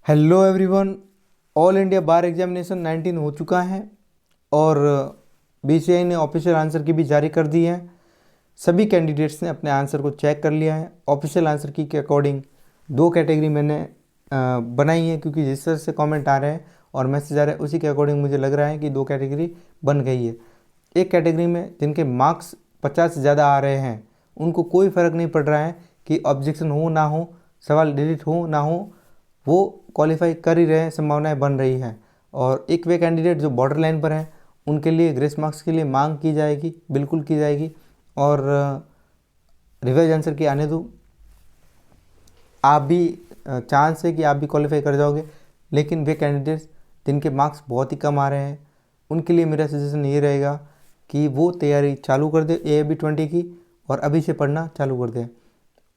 Hello everyone. All India बार examination 19 हो चुका है और बीसीआई ने ऑफिशियल आंसर की भी जारी कर दी है। सभी कैंडिडेट्स ने अपने आंसर को चेक कर लिया है। ऑफिशियल आंसर की के अकॉर्डिंग दो कैटेगरी मैंने बनाई है, क्योंकि जिस तरह से कमेंट आ रहे हैं और मैसेज आ रहे हैं उसी के अकॉर्डिंग मुझे लग रहा है कि दो कैटेगरी बन गई है। एक कैटेगरी में जिनके मार्क्स 50 से ज़्यादा आ रहे हैं उनको कोई फ़र्क नहीं पड़ रहा है कि ऑब्जेक्शन हो ना हो, सवाल डिलीट हो ना हो, वो क्वालिफाई कर ही रहे हैं, संभावनाएं बन रही हैं। और एक वे कैंडिडेट जो बॉर्डर लाइन पर हैं उनके लिए ग्रेस मार्क्स के लिए मांग की जाएगी, बिल्कुल की जाएगी। और रिवाइज आंसर की आने दो, आप भी चांस है कि आप भी क्वालिफाई कर जाओगे। लेकिन वे कैंडिडेट्स जिनके मार्क्स बहुत ही कम आ रहे हैं उनके लिए मेरा सजेशन ये रहेगा कि वो तैयारी चालू कर दे AAB20 की और अभी से पढ़ना चालू कर दें।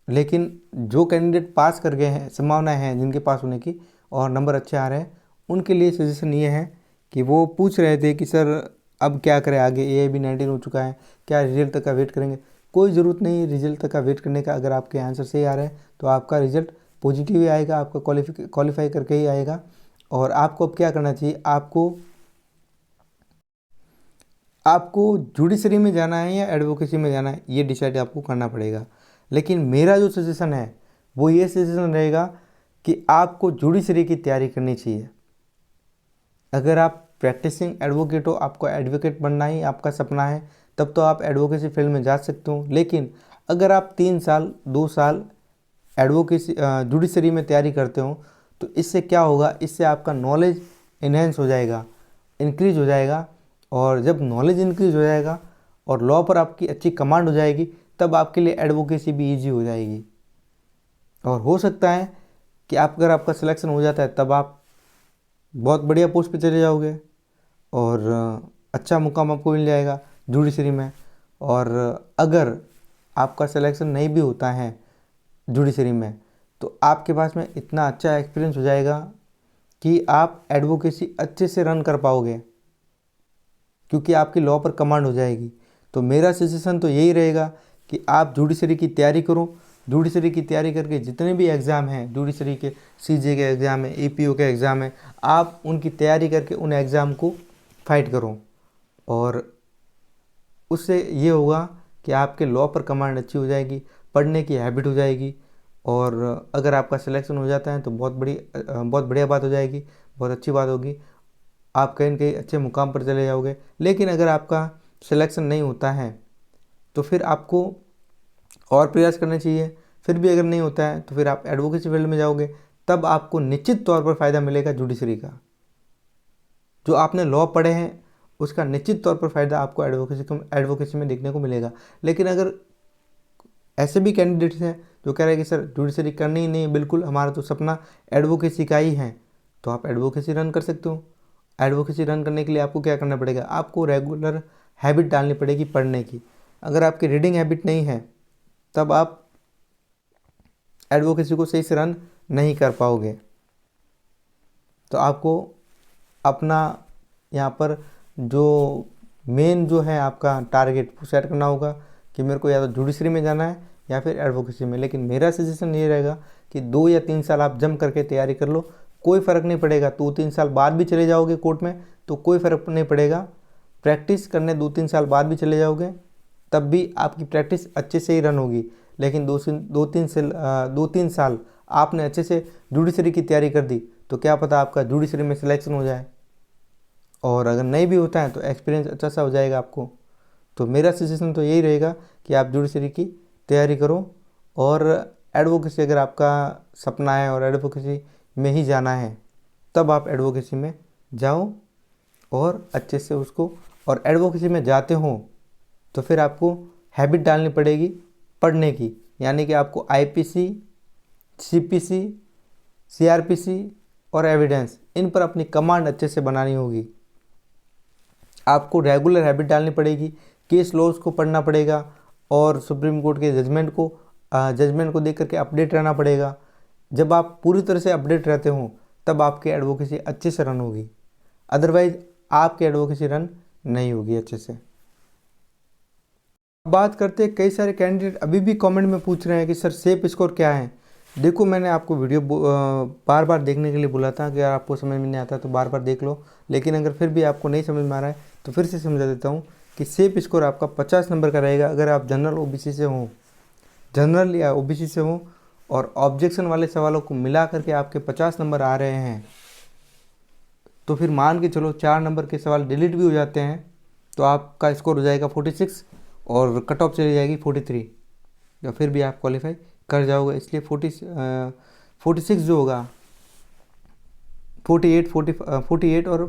लेकिन जो कैंडिडेट पास कर गए हैं, संभावना है जिनके पास होने की और नंबर अच्छे आ रहे हैं, उनके लिए सजेशन ये है कि वो पूछ रहे थे कि सर अब क्या करें आगे, AAB19 हो चुका है, क्या रिजल्ट तक का वेट करेंगे। कोई ज़रूरत नहीं रिजल्ट तक का वेट करने का। अगर आपके आंसर सही आ रहे हैं तो आपका रिजल्ट पॉजिटिव ही आएगा, आपका क्वालिफाई करके ही आएगा। और आपको अब क्या करना चाहिए, आपको जुडिशरी में जाना है या एडवोकेसी में जाना है, ये डिसाइड आपको करना पड़ेगा। लेकिन मेरा जो सजेशन है वो ये सजेशन रहेगा कि आपको जुडिशरी की तैयारी करनी चाहिए। अगर आप प्रैक्टिसिंग एडवोकेट हो, आपको एडवोकेट बनना ही आपका सपना है, तब तो आप एडवोकेसी फील्ड में जा सकते हो। लेकिन अगर आप 3 साल 2 साल एडवोकेसी जुडिशरी में तैयारी करते हो तो इससे क्या होगा, इससे आपका नॉलेज इन्हेंस हो जाएगा, इंक्रीज हो जाएगा। और जब नॉलेज इंक्रीज हो जाएगा और लॉ पर आपकी अच्छी कमांड हो जाएगी तब आपके लिए एडवोकेसी भी ईजी हो जाएगी। और हो सकता है कि अगर आपका सिलेक्शन हो जाता है तब आप बहुत बढ़िया पोस्ट पे चले जाओगे और अच्छा मुकाम आपको मिल जाएगा जुडिशरी में। और अगर आपका सिलेक्शन नहीं भी होता है जुडिशरी में तो आपके पास में इतना अच्छा एक्सपीरियंस हो जाएगा कि आप एडवोकेसी अच्छे से रन कर पाओगे, क्योंकि आपकी लॉ पर कमांड हो जाएगी। तो मेरा सजेशन तो यही रहेगा कि आप जुडिशरी की तैयारी करो। जुडिशरी की तैयारी करके जितने भी एग्ज़ाम हैं, जुडिशरी के CJ के एग्ज़ाम है, APO के एग्ज़ाम है, आप उनकी तैयारी करके उन एग्ज़ाम को फाइट करो। और उससे ये होगा कि आपके लॉ पर कमांड अच्छी हो जाएगी, पढ़ने की हैबिट हो जाएगी। और अगर आपका सिलेक्शन हो जाता है तो बहुत बढ़िया बात हो जाएगी, बहुत अच्छी बात होगी, आप कहीं न कहीं अच्छे मुकाम पर चले जाओगे। लेकिन अगर आपका सिलेक्शन नहीं होता है तो फिर आपको और प्रयास करने चाहिए। फिर भी अगर नहीं होता है तो फिर आप एडवोकेसी फील्ड में जाओगे, तब आपको निश्चित तौर पर फ़ायदा मिलेगा जुडिशरी का। जो आपने लॉ पढ़े हैं उसका निश्चित तौर पर फ़ायदा आपको एडवोकेसी में देखने को मिलेगा। लेकिन अगर ऐसे भी कैंडिडेट्स हैं जो कह रहे हैं कि सर जुडिशरी करनी ही नहीं, बिल्कुल हमारा तो सपना एडवोकेसी का ही है, तो आप एडवोकेसी रन कर सकते हो। एडवोकेसी रन करने के लिए आपको क्या करना पड़ेगा, आपको रेगुलर हैबिट डालनी पड़ेगी पढ़ने की। अगर आपकी रीडिंग हैबिट नहीं है तब आप एडवोकेसी को सही से रन नहीं कर पाओगे। तो आपको अपना यहाँ पर जो मेन जो है आपका टारगेट वो सेट करना होगा कि मेरे को या तो जुडिशरी में जाना है या फिर एडवोकेसी में। लेकिन मेरा सजेशन ये रहेगा कि 2 या 3 साल आप जम करके तैयारी कर लो, कोई फ़र्क नहीं पड़ेगा। 2-3 साल बाद भी चले जाओगे कोर्ट में तो कोई फ़र्क नहीं पड़ेगा। प्रैक्टिस करने 2-3 साल बाद भी चले जाओगे तब भी आपकी प्रैक्टिस अच्छे से ही रन होगी। लेकिन 2-3 साल आपने अच्छे से जुडिशरी की तैयारी कर दी तो क्या पता आपका जुडिशरी में सिलेक्शन हो जाए। और अगर नहीं भी होता है तो एक्सपीरियंस अच्छा सा हो जाएगा आपको। तो मेरा सजेशन तो यही रहेगा कि आप जुडिशरी की तैयारी करो। और एडवोकेसी अगर आपका सपना है और एडवोकेसी में ही जाना है तब आप एडवोकेसी में जाओ और अच्छे से उसको, और एडवोकेसी में जाते हो तो फिर आपको हैबिट डालनी पड़ेगी पढ़ने की। यानी कि आपको IPC, CPC, CRPC और एविडेंस, इन पर अपनी कमांड अच्छे से बनानी होगी। आपको रेगुलर हैबिट डालनी पड़ेगी, केस लॉज को पढ़ना पड़ेगा और सुप्रीम कोर्ट के जजमेंट को देख करके अपडेट रहना पड़ेगा। जब आप पूरी तरह से अपडेट रहते हो तब आपकी एडवोकेसी अच्छे से रन होगी, अदरवाइज आपकी एडवोकेसी रन नहीं होगी अच्छे से। बात करते हैं, कई सारे कैंडिडेट अभी भी कमेंट में पूछ रहे हैं कि सर सेफ स्कोर क्या है। देखो मैंने आपको वीडियो बार बार देखने के लिए बोला था कि अगर आपको समझ में नहीं आता तो बार बार देख लो, लेकिन अगर फिर भी आपको नहीं समझ में आ रहा है तो फिर से समझा देता हूँ कि सेफ स्कोर आपका 50 नंबर का रहेगा अगर आप जनरल ओबीसी से हों, जनरल या ओबीसी से हों, और ऑब्जेक्शन वाले सवालों को मिला करके आपके 50 नंबर आ रहे हैं, तो फिर मान के चलो 4 नंबर के सवाल डिलीट भी हो जाते हैं तो आपका स्कोर हो जाएगा 46 और कट ऑफ चली जाएगी 43, या फिर भी आप क्वालिफाई कर जाओगे। इसलिए 46 जो होगा 48 और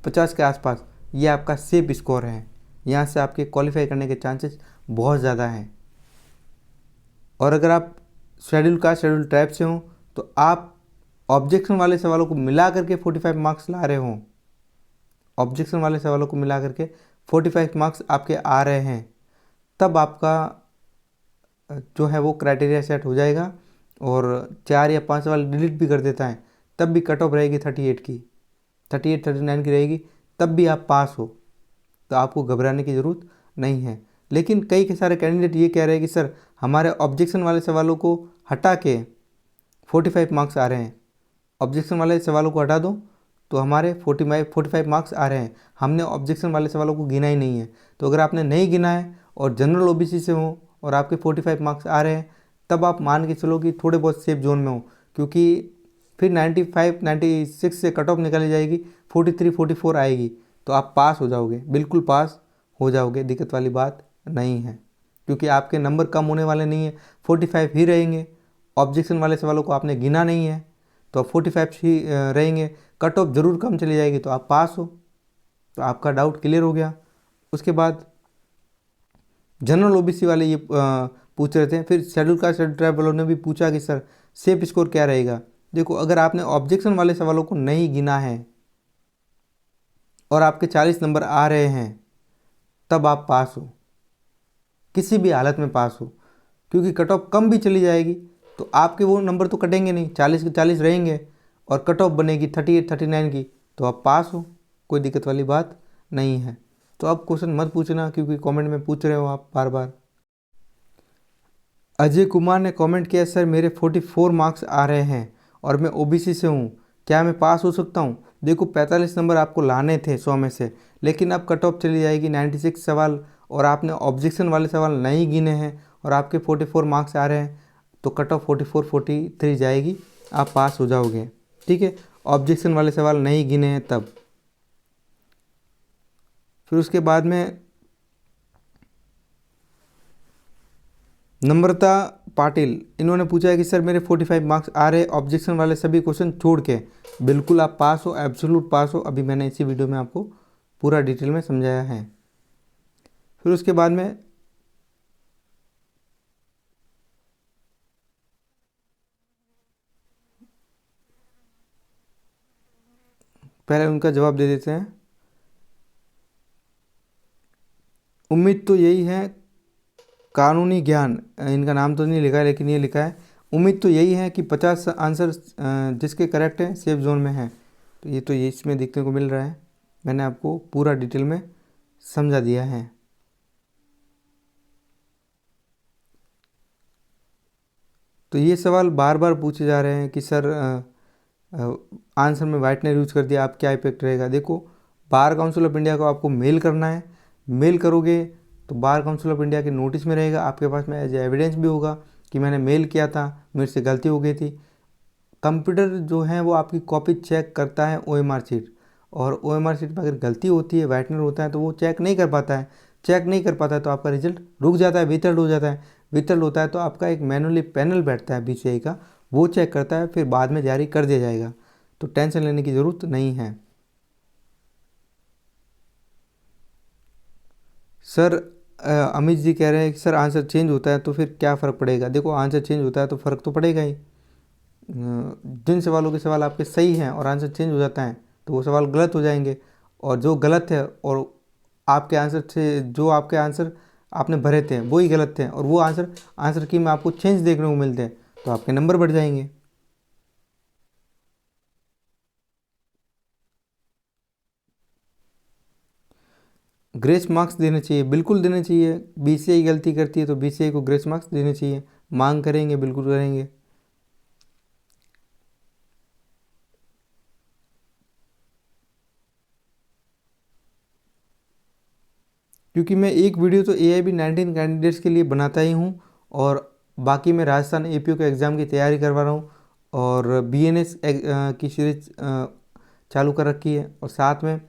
50 के आसपास ये आपका सेफ स्कोर है। यहाँ से आपके क्वालिफाई करने के चांसेस बहुत ज़्यादा हैं। और अगर आप शेड्यूल टाइप से हों तो आप ऑब्जेक्शन वाले सवालों को मिला करके 45 मार्क्स ला रहे हों, ऑब्जेक्शन वाले सवालों को मिला करके 45 मार्क्स आपके आ रहे हैं, तब आपका जो है वो क्राइटेरिया सेट हो जाएगा। और 4 या 5 सवाल डिलीट भी कर देता है तब भी कट ऑफ रहेगी 38 की, 39 की रहेगी, तब भी आप पास हो, तो आपको घबराने की ज़रूरत नहीं है। लेकिन कई सारे कैंडिडेट ये कह रहे हैं कि सर हमारे ऑब्जेक्शन वाले सवालों को हटा के 45 मार्क्स आ रहे हैं, ऑब्जेक्शन वाले सवालों को हटा दो तो हमारे 45 मार्क्स आ रहे हैं, हमने ऑब्जेक्शन वाले सवालों को गिना ही नहीं है। तो अगर आपने नहीं गिना है और जनरल ओबीसी से हो और आपके 45 मार्क्स आ रहे हैं, तब आप मान के चलो कि थोड़े बहुत सेफ जोन में हो, क्योंकि फिर 96 से कट ऑफ निकाली जाएगी, 43-44 आएगी तो आप पास हो जाओगे, बिल्कुल पास हो जाओगे, दिक्कत वाली बात नहीं है, क्योंकि आपके नंबर कम होने वाले नहीं है, 45 ही रहेंगे। ऑब्जेक्शन वाले सवालों को आपने गिना नहीं है तो अब 45 ही रहेंगे, कट ऑफ ज़रूर कम चली जाएगी तो आप पास हो, तो आपका डाउट क्लियर हो गया। उसके बाद जनरल ओबीसी वाले ये पूछ रहे थे, फिर शेड्यूल ट्राइब वालों ने भी पूछा कि सर सेफ स्कोर क्या रहेगा। देखो अगर आपने ऑब्जेक्शन वाले सवालों को नहीं गिना है और आपके 40 नंबर आ रहे हैं तब आप पास हो, किसी भी हालत में पास हो, क्योंकि कट ऑफ कम भी चली जाएगी तो आपके वो नंबर तो कटेंगे नहीं, 40 के 40 रहेंगे और कट ऑफ बनेगी 38-39 की, तो आप पास हो, कोई दिक्कत वाली बात नहीं है। तो अब क्वेश्चन मत पूछना क्योंकि कमेंट में पूछ रहे हो आप बार बार। अजय कुमार ने कमेंट किया, सर मेरे 44 मार्क्स आ रहे हैं और मैं ओबीसी से हूँ, क्या मैं पास हो सकता हूँ? देखो 45 नंबर आपको लाने थे 100 में से, लेकिन अब कट ऑफ चली जाएगी 96 सवाल और आपने ऑब्जेक्शन वाले सवाल नहीं गिने हैं और आपके 44 मार्क्स आ रहे हैं, तो कट ऑफ 44-43 जाएगी, आप पास हो जाओगे। ठीक है, ऑब्जेक्शन वाले सवाल नहीं गिने हैं तब। फिर उसके बाद में नम्रता पाटिल, इन्होंने पूछा है कि सर मेरे 45 मार्क्स आ रहे ऑब्जेक्शन वाले सभी क्वेश्चन छोड़ के। बिल्कुल आप पास हो, एब्सोल्यूट पास हो, अभी मैंने इसी वीडियो में आपको पूरा डिटेल में समझाया है। फिर उसके बाद में पहले उनका जवाब दे देते हैं। उम्मीद तो यही है, कानूनी ज्ञान, इनका नाम तो नहीं लिखा है लेकिन ये लिखा है, उम्मीद तो यही है कि 50 आंसर जिसके करेक्ट हैं सेफ जोन में हैं। तो ये इसमें देखने को मिल रहा है, मैंने आपको पूरा डिटेल में समझा दिया है। तो ये सवाल बार बार पूछे जा रहे हैं कि सर आंसर में वाइटनर यूज कर दिया, आप क्या इफेक्ट रहेगा। देखो बार काउंसिल ऑफ इंडिया को आपको मेल करना है, मेल करोगे तो बार काउंसिल ऑफ इंडिया के नोटिस में रहेगा, आपके पास में एज एविडेंस भी होगा कि मैंने मेल किया था, मेरे से गलती हो गई थी। कंप्यूटर जो है वो आपकी कॉपी चेक करता है ओएमआर शीट, और ओएमआर शीट में अगर गलती होती है, वाइटनर होता है तो वो चेक नहीं कर पाता है, चेक नहीं कर पाता है तो आपका रिजल्ट रुक जाता है, विथल्ड हो जाता है। विथल्ड होता है तो आपका एक मैनुअली पैनल बैठता है बीसीआई का, वो चेक करता है, फिर बाद में जारी कर दिया जाएगा, तो टेंशन लेने की ज़रूरत नहीं है। सर अमित जी कह रहे हैं कि सर आंसर चेंज होता है तो फिर क्या फ़र्क पड़ेगा। देखो आंसर चेंज होता है तो फ़र्क तो पड़ेगा ही, जिन सवालों के सवाल आपके सही हैं और आंसर चेंज हो जाता है तो वो सवाल गलत हो जाएंगे, और जो गलत है और आपके आंसर से जो आपके आंसर आपने भरे थे वो ही गलत थे और वो आंसर की में आपको चेंज देखने को मिलते हैं तो आपके नंबर बढ़ जाएंगे। ग्रेस मार्क्स देने चाहिए, बिल्कुल देने चाहिए, बीसीआई गलती करती है तो बीसीआई को ग्रेस मार्क्स देने चाहिए, मांग करेंगे, बिल्कुल करेंगे। क्योंकि मैं एक वीडियो तो AIB 19 कैंडिडेट्स के लिए बनाता ही हूँ, और बाकी मैं राजस्थान APO के एग्ज़ाम की तैयारी करवा रहा हूँ, और BNS की सीरीज चालू कर रखी है, और साथ में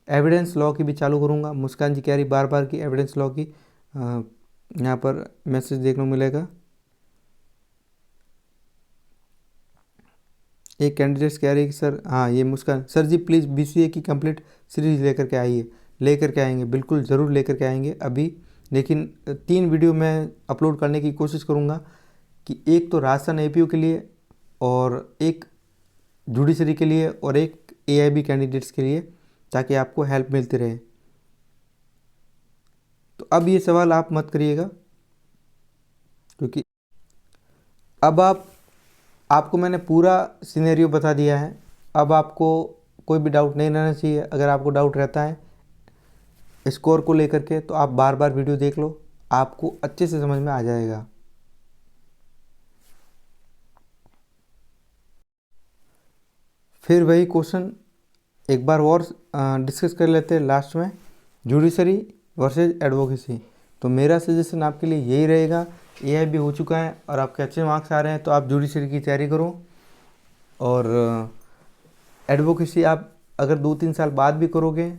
एविडेंस लॉ की भी चालू करूँगा। मुस्कान जी कह रही बार बार की एविडेंस लॉ की, यहाँ पर मैसेज देखने को मिलेगा। एक कैंडिडेट्स कह रही है कि सर, हाँ ये मुस्कान सर जी प्लीज़ BCA की कंप्लीट सीरीज लेकर के आइए। लेकर के आएंगे, बिल्कुल ज़रूर लेकर के आएंगे अभी। लेकिन 3 वीडियो मैं अपलोड करने की कोशिश करूँगा, कि एक तो राजस्थान APO के लिए, और एक जुडिशरी के लिए, और एक AIB कैंडिडेट्स के लिए, ताकि आपको हेल्प मिलती रहे। तो अब ये सवाल आप मत करिएगा, क्योंकि अब आपको मैंने पूरा सिनेरियो बता दिया है। अब आपको कोई भी डाउट नहीं रहना चाहिए। अगर आपको डाउट रहता है स्कोर को लेकर के, तो आप बार बार वीडियो देख लो, आपको अच्छे से समझ में आ जाएगा। फिर वही क्वेश्चन एक बार और डिस्कस कर लेते हैं लास्ट में, जुडिशरी वर्सेस एडवोकेसी। तो मेरा सजेशन आपके लिए यही रहेगा, AIB हो चुका है और आपके अच्छे मार्क्स आ रहे हैं, तो आप जुडिशरी की तैयारी करो। और एडवोकेसी आप अगर 2-3 साल बाद भी करोगे,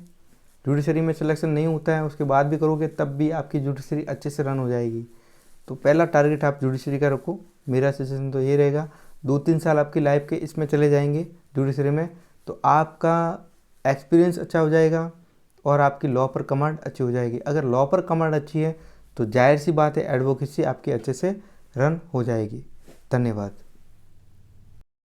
जुडिशरी में सिलेक्शन नहीं होता है उसके बाद भी करोगे, तब भी आपकी जुडिशरी अच्छे से रन हो जाएगी। तो पहला टारगेट आप जुडिशरी का रखो। मेरा सजेशन तो ये रहेगा, 2-3 साल आपकी लाइफ के इसमें चले जाएंगे जुडिशरी में, तो आपका एक्सपीरियंस अच्छा हो जाएगा और आपकी लॉ पर कमांड अच्छी हो जाएगी। अगर लॉ पर कमांड अच्छी है तो जाहिर सी बात है एडवोकेसी आपकी अच्छे से रन हो जाएगी। धन्यवाद।